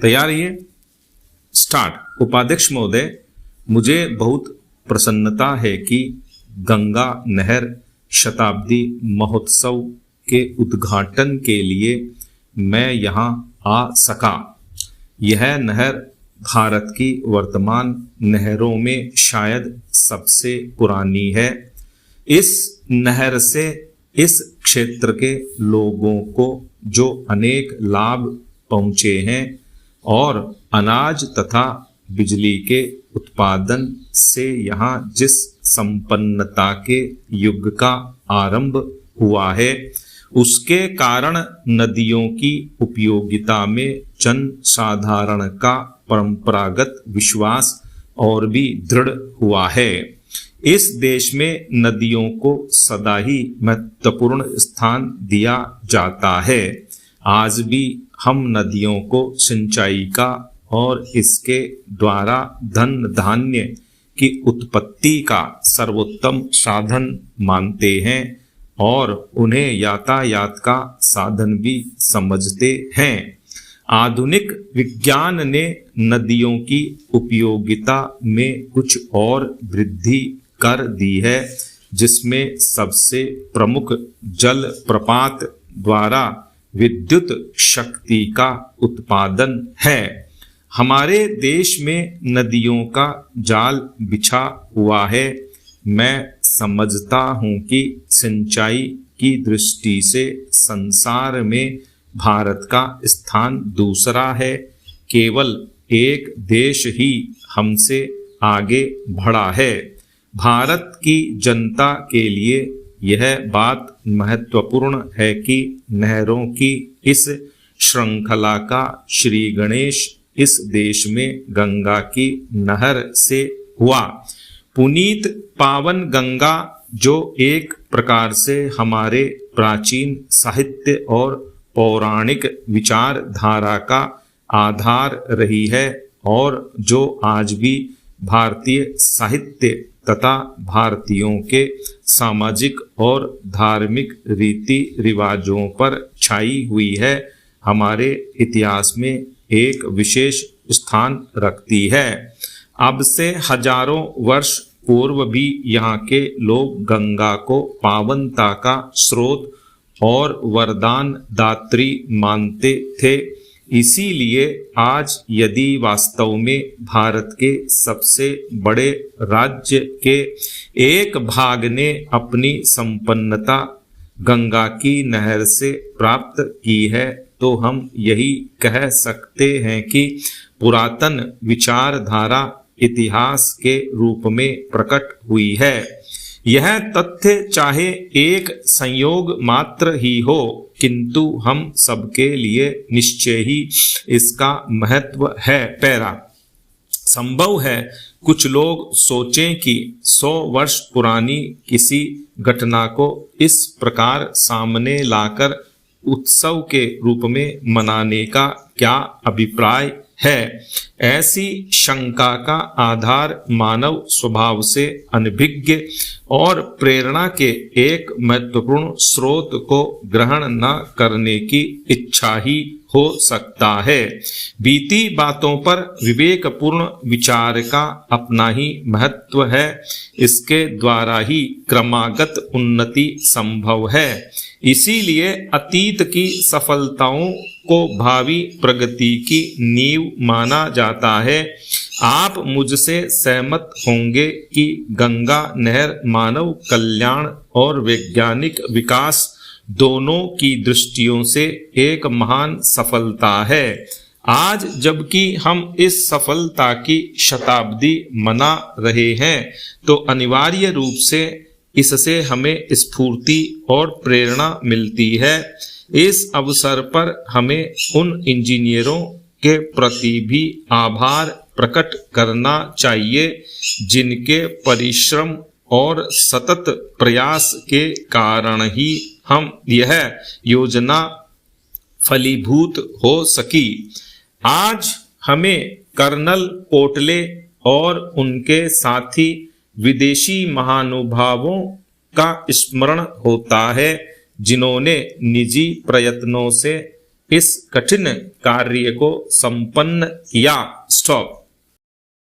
तैयार है? स्टार्ट। उपाध्यक्ष महोदय, मुझे बहुत प्रसन्नता है कि गंगा नहर शताब्दी महोत्सव के उद्घाटन के लिए मैं यहाँ आ सका। यह नहर भारत की वर्तमान नहरों में शायद सबसे पुरानी है। इस नहर से इस क्षेत्र के लोगों को जो अनेक लाभ पहुँचे हैं और अनाज तथा बिजली के उत्पादन से यहाँ जिस संपन्नता के युग का आरंभ हुआ है, उसके कारण नदियों की उपयोगिता में जन साधारण का परंपरागत विश्वास और भी दृढ़ हुआ है। इस देश में नदियों को सदा ही महत्वपूर्ण स्थान दिया जाता है। आज भी हम नदियों को सिंचाई का और इसके द्वारा धन धान्य की उत्पत्ति का सर्वोत्तम साधन मानते हैं और उन्हें यातायात का साधन भी समझते हैं। आधुनिक विज्ञान ने नदियों की उपयोगिता में कुछ और वृद्धि कर दी है, जिसमें सबसे प्रमुख जल प्रपात द्वारा विद्युत शक्ति का उत्पादन है। हमारे देश में नदियों का जाल बिछा हुआ है। मैं समझता हूँ कि सिंचाई की दृष्टि से संसार में भारत का स्थान दूसरा है। केवल एक देश ही हमसे आगे बढ़ा है। भारत की जनता के लिए यह बात महत्वपूर्ण है कि नहरों की इस श्रृंखला का श्री गणेश इस देश में गंगा की नहर से हुआ। पुनीत पावन गंगा, जो एक प्रकार से हमारे प्राचीन साहित्य और पौराणिक विचारधारा का आधार रही है और जो आज भी भारतीय साहित्य तथा भारतीयों के सामाजिक और धार्मिक रीति रिवाजों पर छाई हुई है, हमारे इतिहास में एक विशेष स्थान रखती है। अब से हजारों वर्ष पूर्व भी यहाँ के लोग गंगा को पावनता का स्रोत और वरदान दात्री मानते थे। इसीलिए आज यदि वास्तव में भारत के सबसे बड़े राज्य के एक भाग ने अपनी संपन्नता गंगा की नहर से प्राप्त की है, तो हम यही कह सकते हैं कि पुरातन विचारधारा इतिहास के रूप में प्रकट हुई है। यह तथ्य चाहे एक संयोग मात्र ही हो, किंतु हम सबके लिए निश्चय ही इसका महत्व है। पैरा। संभव है कुछ लोग सोचें कि 100 वर्ष पुरानी किसी घटना को इस प्रकार सामने लाकर उत्सव के रूप में मनाने का क्या अभिप्राय है। ऐसी शंका का आधार मानव स्वभाव से अनभिज्ञ और प्रेरणा के एक महत्वपूर्ण स्रोत को ग्रहण न करने की इच्छा ही हो सकता है। बीती बातों पर विवेकपूर्ण विचार का अपना ही महत्व है। इसके द्वारा ही क्रमागत उन्नति संभव है। इसीलिए अतीत की सफलताओं को भावी प्रगति की नींव माना जाता है। आप मुझसे सहमत होंगे कि गंगा नहर मानव कल्याण और वैज्ञानिक विकास दोनों की दृष्टियों से एक महान सफलता है। आज जबकि हम इस सफलता की शताब्दी मना रहे हैं, तो अनिवार्य रूप से इससे हमें स्फूर्ति और प्रेरणा मिलती है। इस अवसर पर हमें उन इंजीनियरों के प्रति भी आभार प्रकट करना चाहिए जिनके परिश्रम और सतत प्रयास के कारण ही हम यह योजना फलीभूत हो सकी। आज हमें कर्नल कोटले और उनके साथी विदेशी महानुभावों का स्मरण होता है, जिन्होंने निजी प्रयत्नों से इस कठिन कार्य को संपन्न किया। स्टॉप।